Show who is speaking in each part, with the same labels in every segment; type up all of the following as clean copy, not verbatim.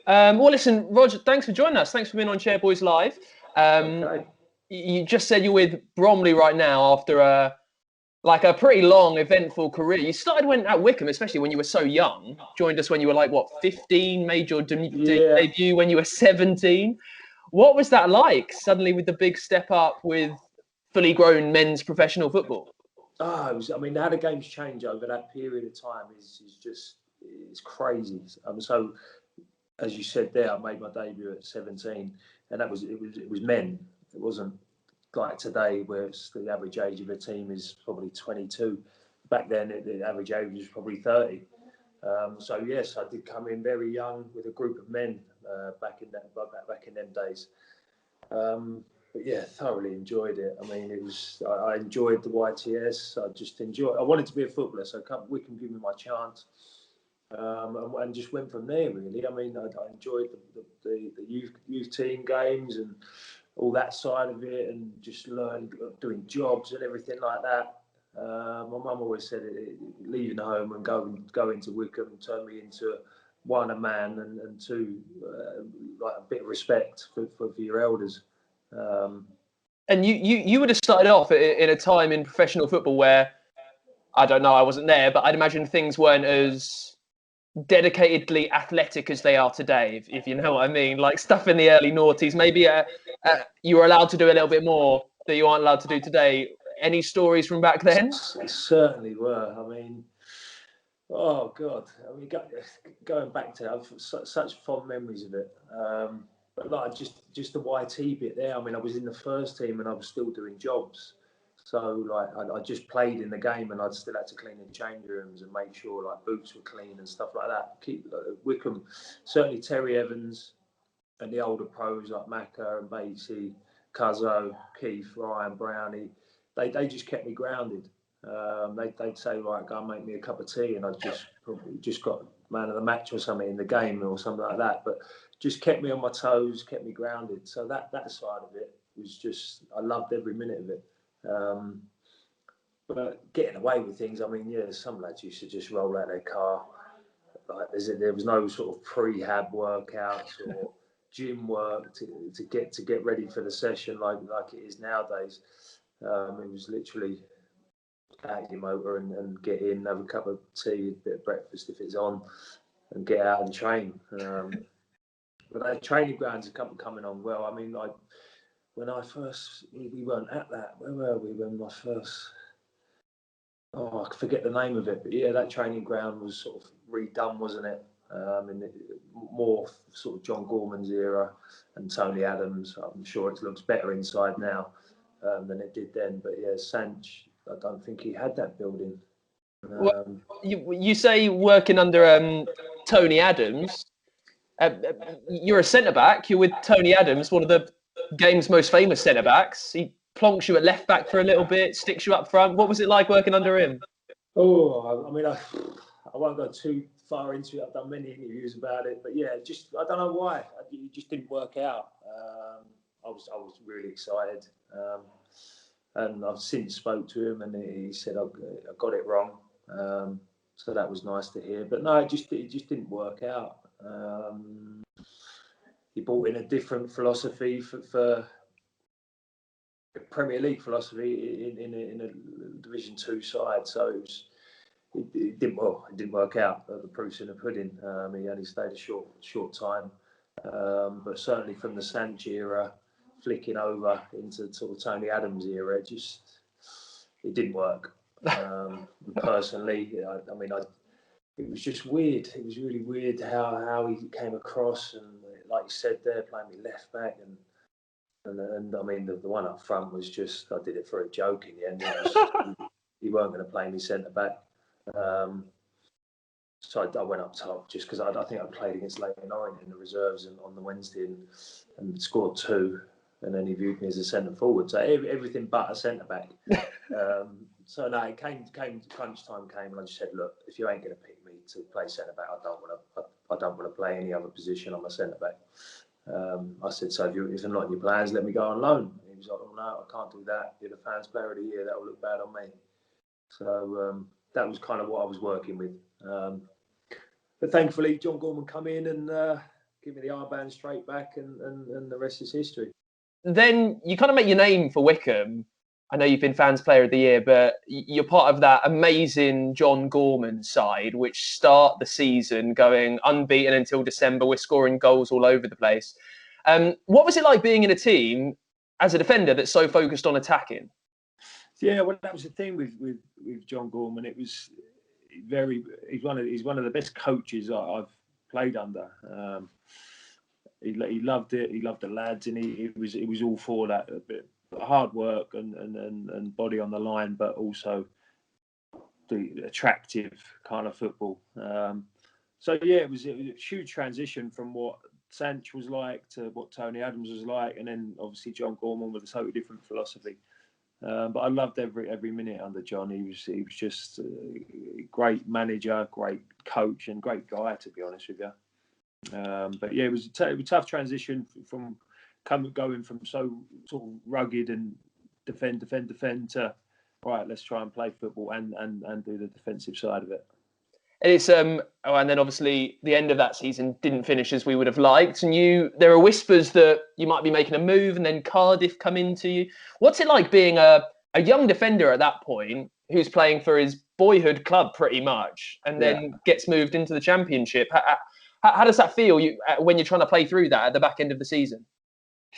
Speaker 1: Well, listen, Roger, thanks for joining us. Thanks for being on Chairboys Live. Um,
Speaker 2: Okay.
Speaker 1: you just said you're with Bromley right now after a pretty long, eventful career. You started when at Wycombe, especially when you were so young. Joined us when you were like, what, 15? Made your
Speaker 2: Yeah.
Speaker 1: debut when you were 17. What was that like, suddenly with the big step up with fully grown men's professional football?
Speaker 2: How the game's changed over that period of time is just it's crazy. So as you said there, I made my debut at 17, and it was men. It wasn't like today where the average age of a team is probably 22. Back then, the average age was probably 30. So yes, I did come in very young with a group of men back in them days. But yeah, thoroughly enjoyed it. I mean, I enjoyed the YTS. I wanted to be a footballer, so Wycombe give me my chance, and just went from there. Really, I mean, I enjoyed the youth team games and all that side of it, and just learned doing jobs and everything like that. My mum always said leaving home and go into Wycombe turned me into one, a man, and two, like a bit of respect for your elders.
Speaker 1: And you would have started off in a time in professional football where, I don't know, I wasn't there, but I'd imagine things weren't as dedicatedly athletic as they are today, if you know what I mean. Like stuff in the early noughties, maybe you were allowed to do a little bit more that you aren't allowed to do today. Any stories from back then?
Speaker 2: Certainly were. I mean, oh God! I mean, going back to that, I've such fond memories of it. But like just the YT bit there. I mean, I was in the first team and I was still doing jobs. So like I just played in the game and I'd still had to clean the change rooms and make sure like boots were clean and stuff like that. Wycombe, certainly Terry Evans and the older pros like Macca and Batesy, Cuzzo, Keith, Ryan, Brownie, they just kept me grounded. They'd say, right, go and make me a cup of tea, and I'd just probably just got man of the match or something in the game or something like that. But just kept me on my toes, kept me grounded. So that side of it was just, I loved every minute of it. But getting away with things, I mean, yeah, some lads used to just roll out their car. Like there was no sort of prehab workouts or gym work to get ready for the session like it is nowadays. It was literally out your motor and get in, have a cup of tea, a bit of breakfast if it's on, and get out and train. But our training grounds are coming on well. I mean, like when I first, we weren't at that. Where were we when my first? Oh, I forget the name of it, but yeah, that training ground was sort of redone, wasn't it? More sort of John Gorman's era and Tony Adams. I'm sure it looks better inside now than it did then. But yeah, Sanch, I don't think he had that building.
Speaker 1: Well, you say working under Tony Adams. You're a centre back. You're with Tony Adams, one of the game's most famous centre backs. He plonks you at left back for a little bit, sticks you up front. What was it like working under him?
Speaker 2: Oh, I mean, I won't go too far into it. I've done many interviews about it, but yeah, just I don't know why it just didn't work out. I was really excited, and I've since spoke to him, and he said I got it wrong. So that was nice to hear. But no, it just didn't work out. He brought in a different philosophy for Premier League philosophy in a Division Two side. So it didn't work out. The proof's in the pudding. He only stayed a short time, but certainly from the Sanch era, flicking over into sort of Tony Adams era, it didn't work. Personally, it was just weird. It was really weird how he came across, and like you said there, playing me left back, and I mean the one up front was just, I did it for a joke in the end. He weren't going to play me centre back. So I went up top just because I think I played against Leighton Orient in the reserves on the Wednesday and scored two, and then he viewed me as a centre forward. So everything but a centre back. So no, it came crunch time came, and I just said, look, if you ain't going to pick me to play centre back, I don't want to play any other position on my centre back. I said, so if I'm not in your plans, let me go on loan. And he was like, oh no, I can't do that. You're the fans player of the year. That will look bad on me. So that was kind of what I was working with. But thankfully, John Gorman come in and give me the armband straight back, and the rest is history.
Speaker 1: Then you kind of make your name for Wycombe. I know you've been Fans Player of the Year, but you're part of that amazing John Gorman side, which start the season going unbeaten until December. We're scoring goals all over the place. What was it like being in a team as a defender that's so focused on attacking?
Speaker 2: Yeah, well, that was the thing with John Gorman. It was he's one of the best coaches I've played under. He loved it. He loved the lads, and he was all for that. A bit hard work and body on the line, but also the attractive kind of football. So yeah, it was a huge transition from what Sanch was like to what Tony Adams was like, and then obviously John Gorman with a totally different philosophy. But I loved every minute under John. He was just a great manager, great coach, and great guy, to be honest with you. But yeah, it was a tough transition from going from so sort of rugged and defend to right, let's try and play football and do the defensive side of it.
Speaker 1: It's and then obviously the end of that season didn't finish as we would have liked, and there are whispers that you might be making a move, and then Cardiff come into you. What's it like being a young defender at that point who's playing for his boyhood club pretty much, and then gets moved into the Championship? How does that feel when you're trying to play through that at the back end of the season?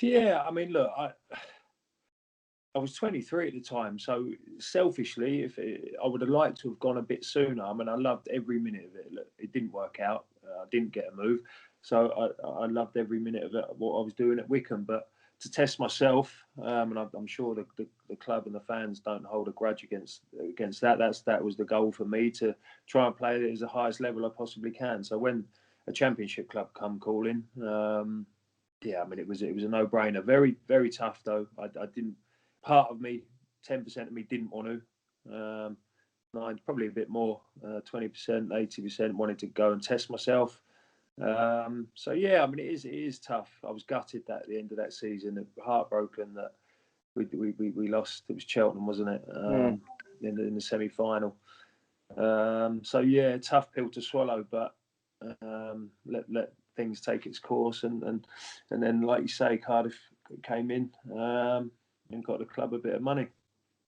Speaker 2: Yeah, I mean, look, I was 23 at the time, so selfishly, I would have liked to have gone a bit sooner. I mean, I loved every minute of it. Look, it didn't work out. I didn't get a move, so I loved every minute of it, what I was doing at Wycombe. But to test myself, and I'm sure the club and the fans don't hold a grudge against that. That was the goal for me, to try and play it as the highest level I possibly can. So when a Championship club come calling, yeah, I mean, it was a no-brainer. Very, very tough though. I didn't. Part of me, 10% of me didn't want to. Probably a bit more, 20%, 80% wanted to go and test myself. So yeah, I mean, it is tough. I was gutted that at the end of that season, heartbroken that we lost. It was Cheltenham, wasn't it? In the semi-final. So yeah, tough pill to swallow, but let things take its course, and then, like you say, Cardiff came in. And got the club a bit of money.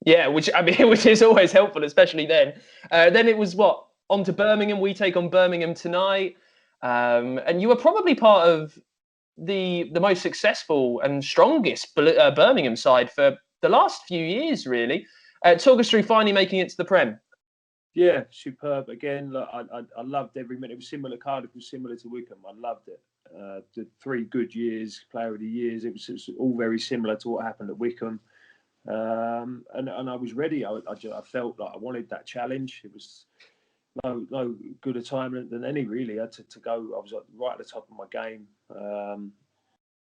Speaker 1: Yeah, which is always helpful, especially then. Then it was on to Birmingham. We take on Birmingham tonight, and you were probably part of the most successful and strongest Birmingham side for the last few years, really. Talk us through finally making it to the Prem.
Speaker 2: Yeah, superb. Again, look, I loved every minute. It was similar. Cardiff was similar to Wycombe. I loved it. The 3 good years, Player of the Years. It was all very similar to what happened at Wycombe, and I was ready. I felt like I wanted that challenge. It was no good a time than any, really. I had to go. I was right at the top of my game.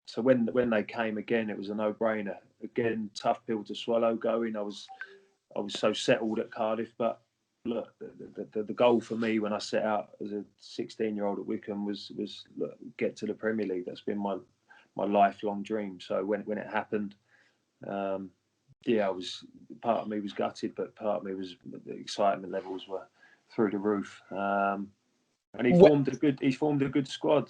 Speaker 2: So when they came again, it was a no-brainer. Again, tough pill to swallow. I was so settled at Cardiff, but look, the goal for me when I set out as a 16-year-old at Wycombe was look, get to the Premier League. That's been my lifelong dream. So when it happened, yeah, part of me was gutted, but part of me was the excitement levels were through the roof. And he formed a good squad.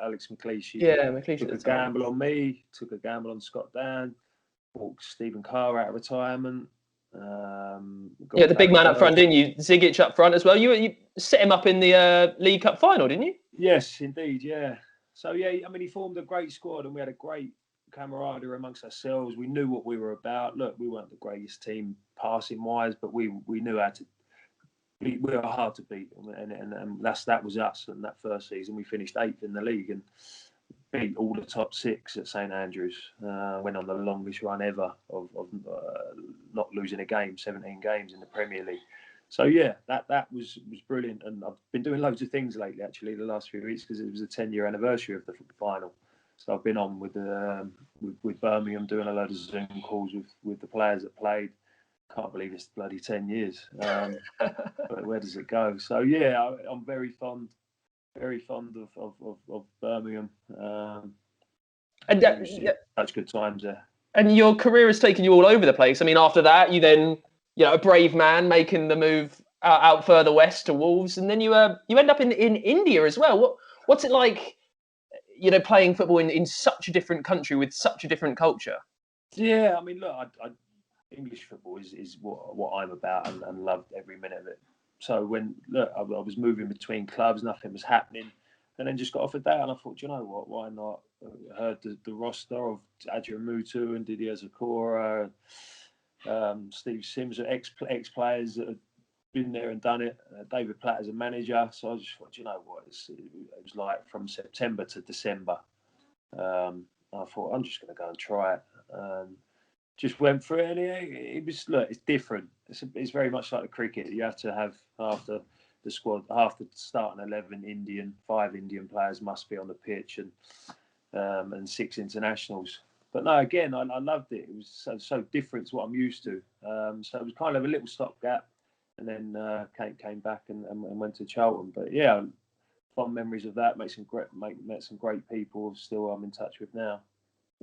Speaker 2: Alex McLeish took a gamble on me, took a gamble on Scott Dan, brought Stephen Carr out of retirement.
Speaker 1: The big man up front, didn't you? Zigic up front as well. You set him up in the League Cup final, didn't you?
Speaker 2: Yes, indeed. Yeah. So yeah, I mean, he formed a great squad, and we had a great camaraderie amongst ourselves. We knew what we were about. Look, we weren't the greatest team passing wise, but we knew how to. We were hard to beat, and that was us. And that first season, we finished 8th in the league and beat all the top 6 at St Andrews. Went on the longest run ever of not losing a game, 17 games in the Premier League. So yeah, that was brilliant. And I've been doing loads of things lately, actually, the last few weeks, because it was the 10-year anniversary of the final. So I've been on with Birmingham, doing a load of Zoom calls with the players that played. Can't believe it's bloody 10 years. But where does it go? So yeah, I'm very fond of Birmingham. Such good times there.
Speaker 1: And your career has taken you all over the place. I mean, after that, you then, a brave man making the move out further west to Wolves, and then you end up in India as well. What's it like, playing football in such a different country with such a different culture?
Speaker 2: Yeah, I mean, look, English football is what I'm about and loved every minute of it. So when I was moving between clubs, nothing was happening, and then just got offered that, and I thought, you know what, why not? I heard the roster of Adjiramutu and Didier Zakora, Steve Sims, ex players that had been there and done it. David Platt as a manager, so I just thought, you know what, it was like from September to December. I thought I'm just going to go and try it. Just went through it, and it was, look, it's different. It's very much like the cricket. You have to have half the squad, half the starting 11 5 Indian players must be on the pitch, and 6 internationals. But no, again, I loved it. It was so different to what I'm used to. So it was kind of a little stopgap, and then came back and went to Charlton. But yeah, fond memories of that. Met some great people. Still, I'm in touch with now.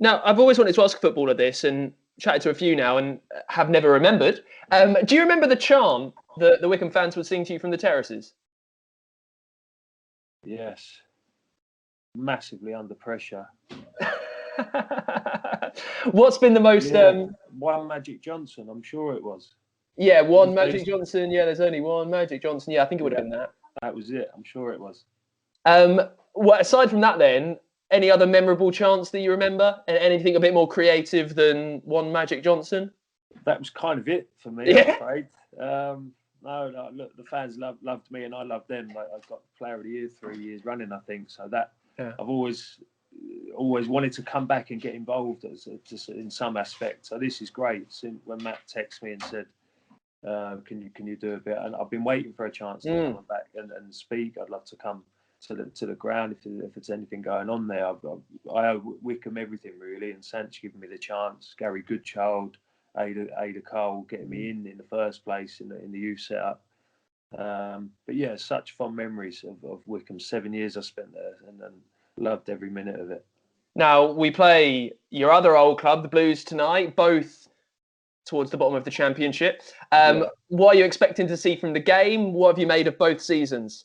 Speaker 1: Now, I've always wanted to ask a footballer this, and chatted to a few now, and have never remembered. Do you remember the chant that the Wycombe fans would sing to you from the terraces?
Speaker 2: Yes. Massively under pressure.
Speaker 1: What's been the most...
Speaker 2: One Magic Johnson, I'm sure it was.
Speaker 1: Yeah, one Magic Johnson. Yeah, there's only one Magic Johnson. Yeah, I think it would have been that.
Speaker 2: That was it. I'm sure it was.
Speaker 1: Well, aside from that then, any other memorable chants that you remember? And anything a bit more creative than one Magic Johnson?
Speaker 2: That was kind of it for me,
Speaker 1: Yeah.
Speaker 2: I'm afraid. No, look, the fans loved me and I loved them. Like, I've got Player of the Year 3 years running, I think. So that I've always wanted to come back and get involved in some aspect. So this is great. Since when Matt texted me and said, can you do a bit? And I've been waiting for a chance to come back and speak. I'd love to come to the ground if there's anything going on there. I owe Wycombe everything really, and Sanch giving me the chance. Gary Goodchild, Ada Cole getting me in the first place in the youth setup. But yeah, such fond memories of Wycombe. 7 years I spent there and loved every minute of it.
Speaker 1: Now we play your other old club, the Blues, tonight. Both towards the bottom of the Championship. What are you expecting to see from the game? What have you made of both seasons?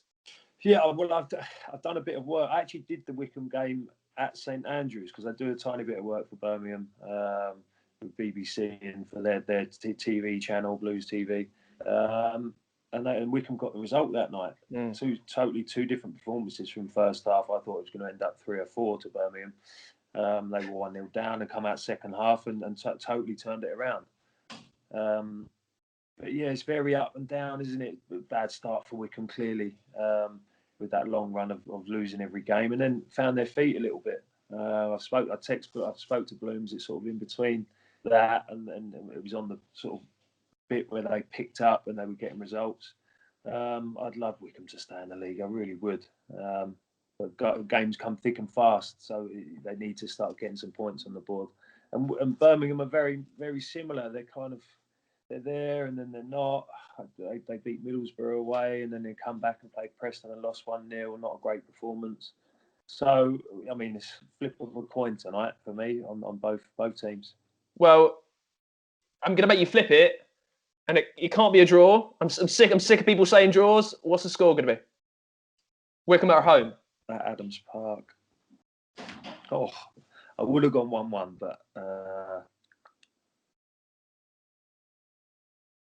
Speaker 2: Yeah, well, I've done a bit of work. I actually did the Wycombe game at St Andrews because I do a tiny bit of work for Birmingham with BBC and for their TV channel, Blues TV. And Wycombe got the result that night. Two different performances from first half. I thought it was going to end up 3 or 4 to Birmingham. They were 1-0 down and come out second half and totally turned it around. But yeah, it's very up and down, isn't it? Bad start for Wycombe, clearly, with that long run of losing every game, and then found their feet a little bit. I spoke to Blooms. It's sort of in between that, and it was on the sort of bit where they picked up and they were getting results. I'd love Wycombe to stay in the league. I really would. But games come thick and fast, so they need to start getting some points on the board. And Birmingham are very, very similar. They're there and then they're not. They beat Middlesbrough away and then they come back and play Preston and lost 1-0. Not a great performance. So, I mean, it's flip of a coin tonight for me on both teams.
Speaker 1: Well, I'm going to make you flip it, and it can't be a draw. I'm sick of people saying draws. What's the score going to be? Wycombe are home.
Speaker 2: At Adams Park. Oh, I would have gone 1-1, but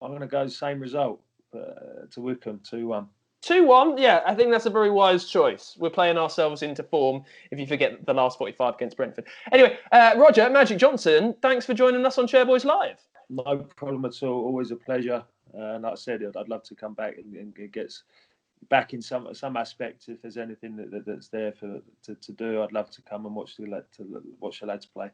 Speaker 2: I'm going to go same result to Wycombe, 2-1.
Speaker 1: 2-1, yeah, I think that's a very wise choice. We're playing ourselves into form if you forget the last 45 against Brentford. Anyway, Roger, Magic Johnson, thanks for joining us on Chairboys Live.
Speaker 2: No problem at all. Always a pleasure. And like I said, I'd love to come back and get back in some aspect. If there's anything that's there to do, I'd love to come and watch the lads play.